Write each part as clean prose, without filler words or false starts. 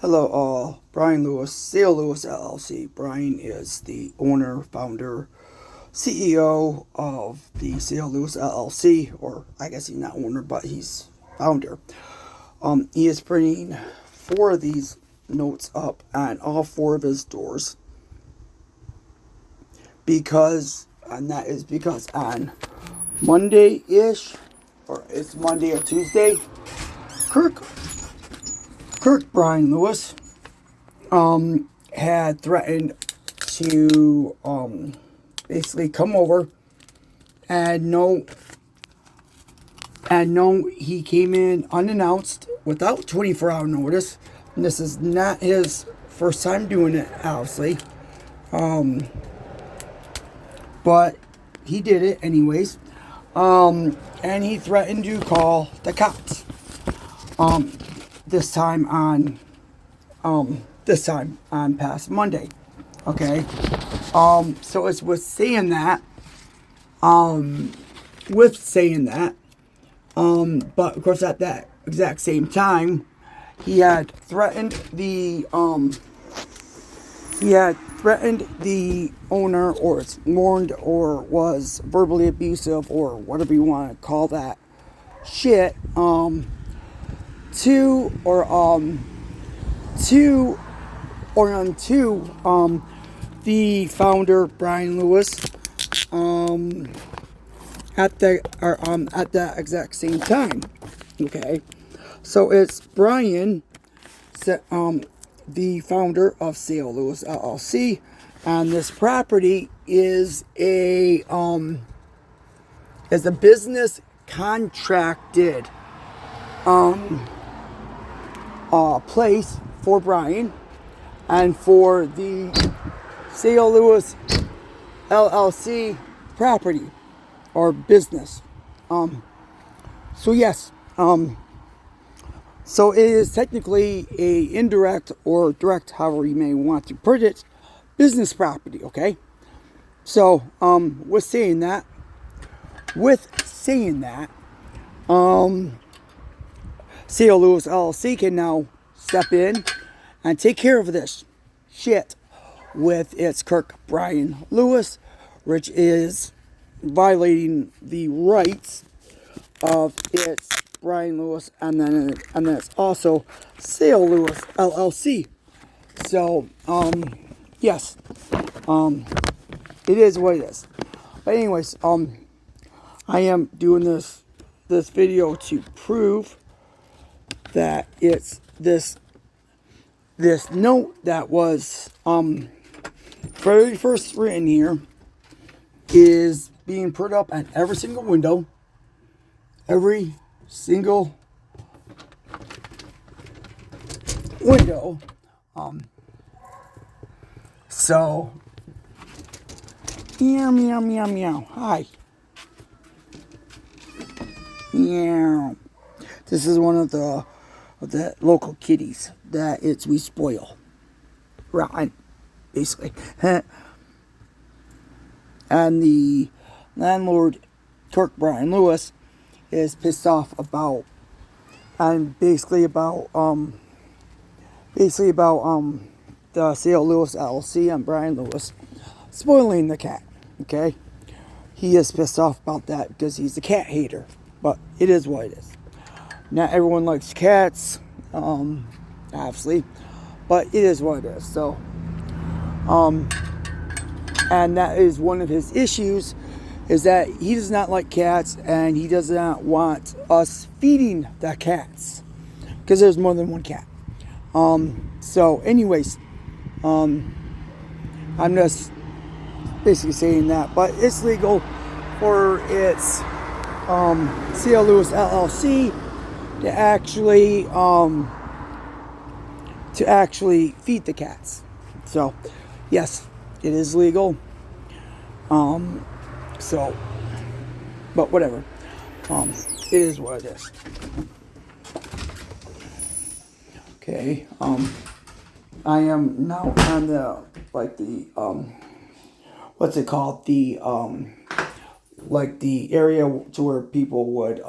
Hello, Brian Lewis, Sale Lewis LLC. Brian is the owner, founder, CEO of the Sale Lewis LLC, or I guess he's not owner, but he's founder. He is printing 4 of these notes up on all 4 of his doors and that is because on Monday-ish, or it's Monday or Tuesday, Kirk Brian Lewis had threatened to basically come over and he came in unannounced without 24-hour notice. And this is not his first time doing it, obviously, but he did it anyways. And he threatened to call the cops. This time on past Monday. Okay. So it's with saying that, but of course at that exact same time, he had threatened the owner, or warned, or was verbally abusive, or whatever you want to call that shit, to the founder Brian Lewis at that exact same time. Okay, so it's Brian, the founder of Sale Lewis LLC, and this property is a business contracted place for Brian and for the Sale Lewis LLC property or business. So yes, so it is technically a indirect or direct, however you may want to put it, business property. Okay, so with saying that, Sale Lewis LLC can now step in and take care of this shit with its Kirk Brian Lewis, which is violating the rights of its Brian Lewis, and then it's also Sale Lewis LLC. So yes, it is what it is. But anyways, I am doing this video to prove that it's this note that was very first written here is being put up at every single window, so meow meow meow meow. Hi. Meow. This is one of the local kitties that we spoil. Right, basically. And the landlord, Kirk Brian Lewis, is pissed off about the Sale Lewis LLC and Brian Lewis spoiling the cat. Okay, he is pissed off about that because he's a cat hater. But it is what it is. Not everyone likes cats, obviously, but it is what it is. So, and that is one of his issues, is that he does not like cats, and he does not want us feeding the cats, because there's more than one cat. So anyways, I'm just basically saying that, but it's legal for its Sale Lewis LLC to actually feed the cats. So yes, it is legal. So, but whatever. It is what it is. Okay. I am now on the what's it called? The area to where people would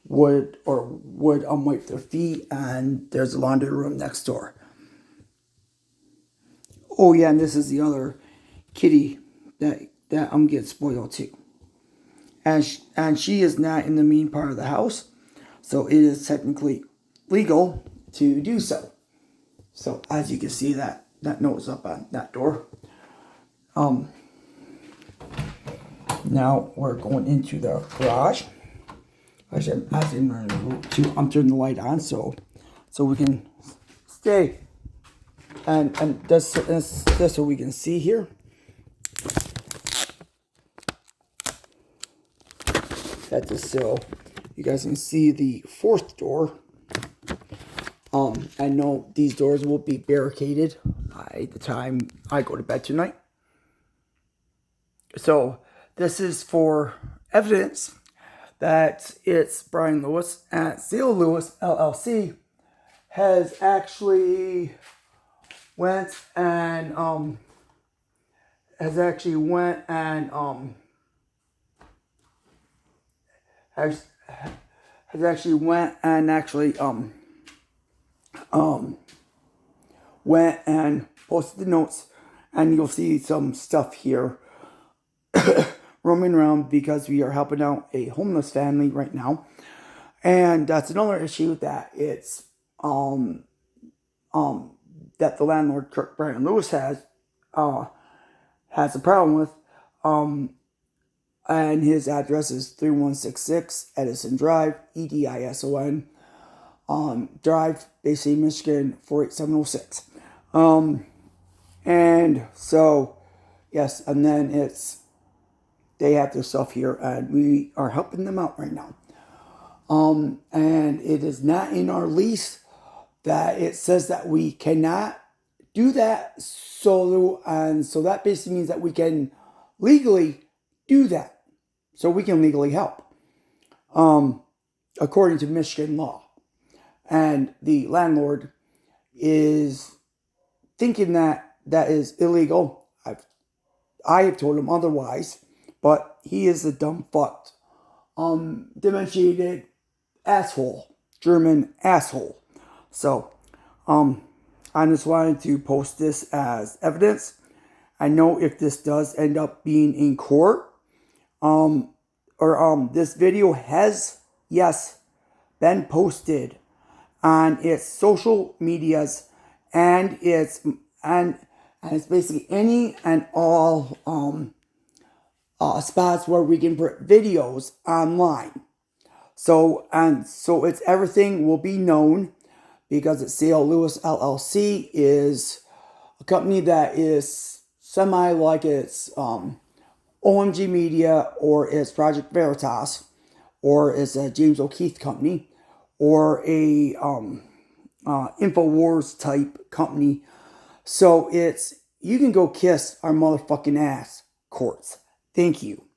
would wipe their feet, and there's a laundry room next door. Oh yeah, and this is the other kitty that I'm getting spoiled too. And she is not in the main part of the house, so it is technically legal to do so. So as you can see, that note is up on that door. Now we're going into the garage. I'm turning the light on so we can stay. And this so we can see here. That's it, so you guys can see the fourth door. I know these doors will be barricaded by the time I go to bed tonight. So this is for evidence that it's Brian Lewis at Seal Lewis LLC has actually went and went and posted the notes, and you'll see some stuff here roaming around because we are helping out a homeless family right now. And that's another issue that it's that the landlord Brian Lewis has a problem with. And his address is 3166 Edison Drive, Edison Drive, Bay City, Michigan 48706. And so yes, and then they have their stuff here, and we are helping them out right now. And it is not in our lease that it says that we cannot do that solo, and so that basically means that we can legally do that. So we can legally help, according to Michigan law. And the landlord is thinking that is illegal. I have told him otherwise, but he is a dumb fucked, demented asshole, German asshole. So, I just wanted to post this as evidence. I know if this does end up being in court, this video has, yes, been posted on its social medias, and it's basically any and all spots where we can put videos online. So it's everything will be known, because it's Seal Lewis LLC is a company that is semi like it's OMG Media, or it's Project Veritas, or it's a James O'Keefe company, or a InfoWars type company. So you can go kiss our motherfucking ass, courts. Thank you.